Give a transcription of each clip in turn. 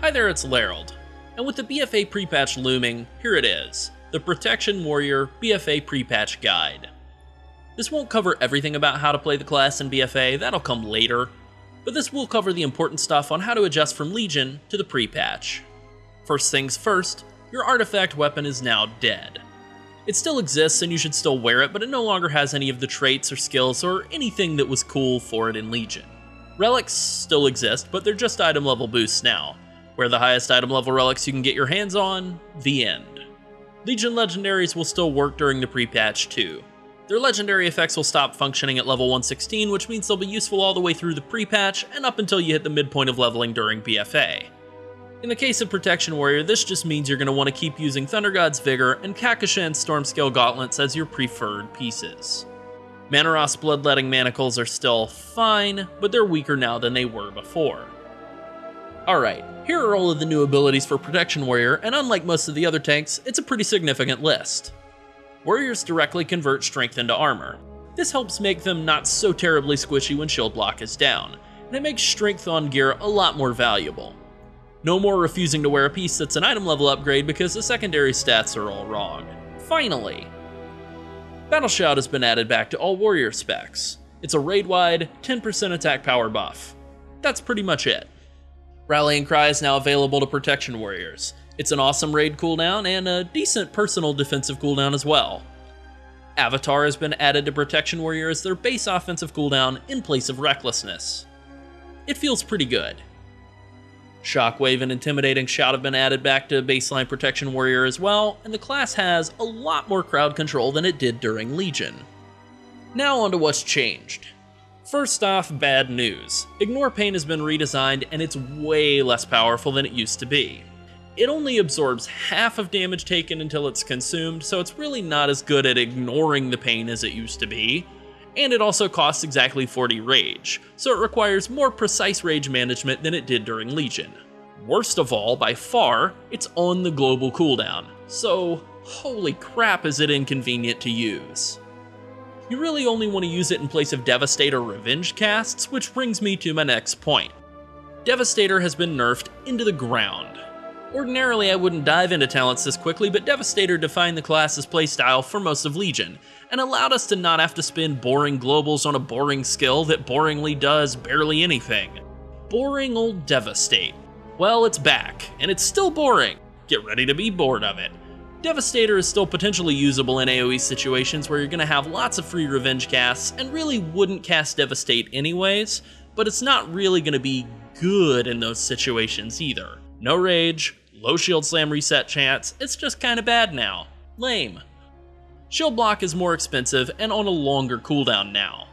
Hi there, it's Lerald, and with the BFA pre-patch looming, here it is, the Protection Warrior BFA pre-patch guide. This won't cover everything about how to play the class in BFA, that'll come later, but this will cover the important stuff on how to adjust from Legion to the pre-patch. First things first, your artifact weapon is now dead. It still exists and you should still wear it, but it no longer has any of the traits or skills or anything that was cool for it in Legion. Relics still exist, but they're just item level boosts now. Where the highest item level relics you can get your hands on, the end. Legion legendaries will still work during the pre-patch too. Their legendary effects will stop functioning at level 116, which means they'll be useful all the way through the pre-patch and up until you hit the midpoint of leveling during BFA. In the case of Protection Warrior, this just means you're going to want to keep using Thunder God's Vigor and Kakashan Stormscale Gauntlets as your preferred pieces. Manaros Bloodletting Manacles are still fine, but they're weaker now than they were before. Alright, here are all of the new abilities for Protection Warrior, and unlike most of the other tanks, it's a pretty significant list. Warriors directly convert strength into armor. This helps make them not so terribly squishy when shield block is down, and it makes strength on gear a lot more valuable. No more refusing to wear a piece that's an item level upgrade because the secondary stats are all wrong. Finally, Battle Shout has been added back to all warrior specs. It's a raid-wide 10% attack power buff. That's pretty much it. Rallying Cry is now available to Protection Warriors. It's an awesome raid cooldown and a decent personal defensive cooldown as well. Avatar has been added to Protection Warrior as their base offensive cooldown in place of Recklessness. It feels pretty good. Shockwave and Intimidating Shout have been added back to baseline Protection Warrior as well, and the class has a lot more crowd control than it did during Legion. Now on to what's changed. First off, bad news. Ignore Pain has been redesigned and it's way less powerful than it used to be. It only absorbs half of damage taken until it's consumed, so it's really not as good at ignoring the pain as it used to be. And it also costs exactly 40 rage, so it requires more precise rage management than it did during Legion. Worst of all, by far, it's on the global cooldown, so holy crap is it inconvenient to use. You really only want to use it in place of Devastator Revenge casts, which brings me to my next point. Devastator has been nerfed into the ground. Ordinarily I wouldn't dive into talents this quickly, but Devastator defined the class's playstyle for most of Legion, and allowed us to not have to spend boring globals on a boring skill that boringly does barely anything. Boring old Devastate. Well, it's back, and it's still boring. Get ready to be bored of it. Devastator is still potentially usable in AoE situations where you're going to have lots of free revenge casts and really wouldn't cast Devastate anyways, but it's not really going to be good in those situations either. No rage, low shield slam reset chance, it's just kinda bad now. Lame. Shield block is more expensive and on a longer cooldown now.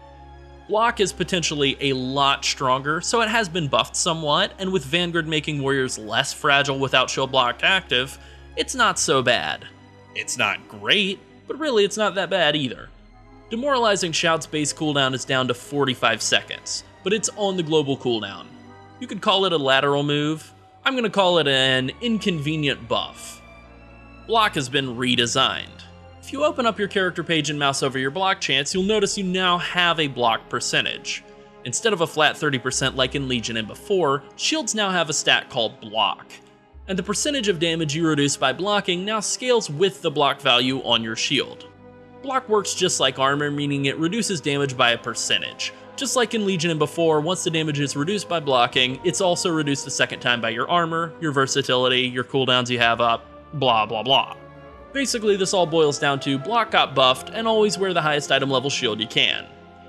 Block is potentially a lot stronger, so it has been buffed somewhat, and with Vanguard making warriors less fragile without shield block active, it's not so bad. It's not great, but really it's not that bad either. Demoralizing Shout's base cooldown is down to 45 seconds, but it's on the global cooldown. You could call it a lateral move. I'm going to call it an inconvenient buff. Block has been redesigned. If you open up your character page and mouse over your block chance, you'll notice you now have a block percentage. Instead of a flat 30% like in Legion and before, shields now have a stat called block. And the percentage of damage you reduce by blocking now scales with the block value on your shield. Block works just like armor, meaning it reduces damage by a percentage. Just like in Legion and before, once the damage is reduced by blocking, it's also reduced the second time by your armor, your versatility, your cooldowns you have up, blah blah blah. Basically, this all boils down to block got buffed and always wear the highest item level shield you can.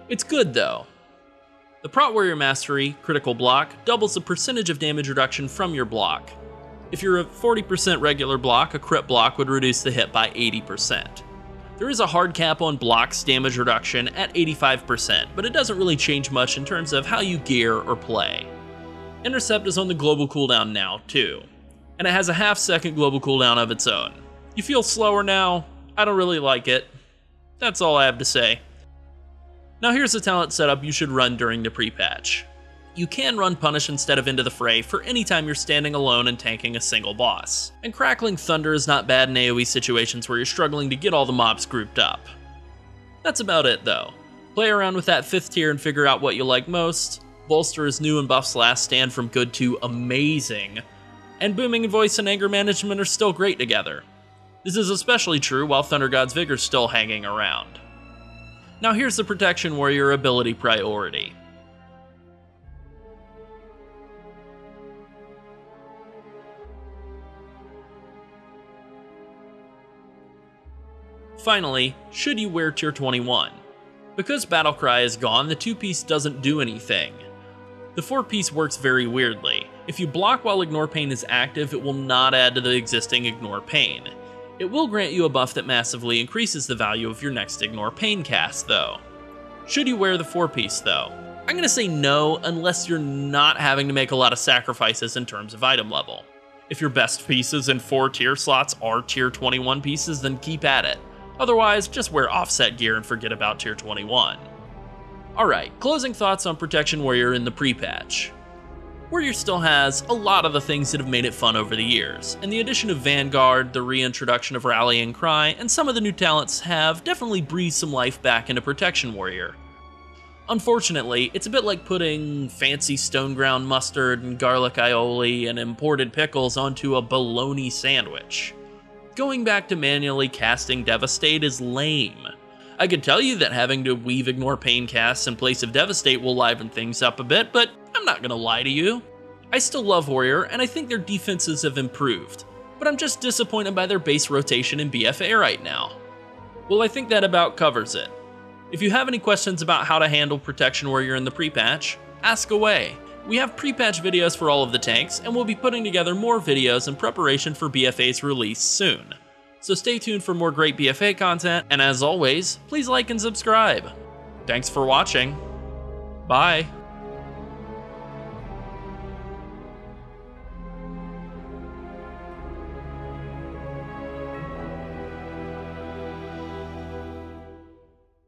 It's good though. The Prot Warrior Mastery, critical block, doubles the percentage of damage reduction from your block. If you're a 40% regular block, a crit block would reduce the hit by 80%. There is a hard cap on blocks damage reduction at 85%, but it doesn't really change much in terms of how you gear or play. Intercept is on the global cooldown now, too, and it has a half-second global cooldown of its own. You feel slower now? I don't really like it. That's all I have to say. Now here's a talent setup you should run during the pre-patch. You can run Punish instead of Into the Fray for any time you're standing alone and tanking a single boss. And Crackling Thunder is not bad in AoE situations where you're struggling to get all the mobs grouped up. That's about it though. Play around with that 5th tier and figure out what you like most. Bolster is new and buffs last stand from good to amazing. and Booming Voice and Anger Management are still great together. This is especially true while Thunder God's Vigor's still hanging around. Now here's the Protection Warrior ability priority. Finally, should you wear Tier 21? Because Battlecry is gone, the 2-piece doesn't do anything. The 4-piece works very weirdly. If you block while Ignore Pain is active, it will not add to the existing Ignore Pain. It will grant you a buff that massively increases the value of your next Ignore Pain cast, though. Should you wear the 4-piece, though? I'm gonna say no, unless you're not having to make a lot of sacrifices in terms of item level. If your best pieces in 4 tier slots are Tier 21 pieces, then keep at it. Otherwise, just wear offset gear and forget about Tier 21. Alright, closing thoughts on Protection Warrior in the pre-patch. Warrior still has a lot of the things that have made it fun over the years, and the addition of Vanguard, the reintroduction of Rallying Cry, and some of the new talents have definitely breathed some life back into Protection Warrior. Unfortunately, it's a bit like putting fancy stone ground mustard and garlic aioli and imported pickles onto a bologna sandwich. Going back to manually casting Devastate is lame. I could tell you that having to weave Ignore Pain casts in place of Devastate will liven things up a bit, but I'm not gonna lie to you. I still love Warrior, and I think their defenses have improved, but I'm just disappointed by their base rotation in BFA right now. Well, I think that about covers it. If you have any questions about how to handle Protection Warrior in the pre-patch, ask away. We have pre-patch videos for all of the tanks, and we'll be putting together more videos in preparation for BFA's release soon. So stay tuned for more great BFA content, and as always, please like and subscribe. Thanks for watching. Bye.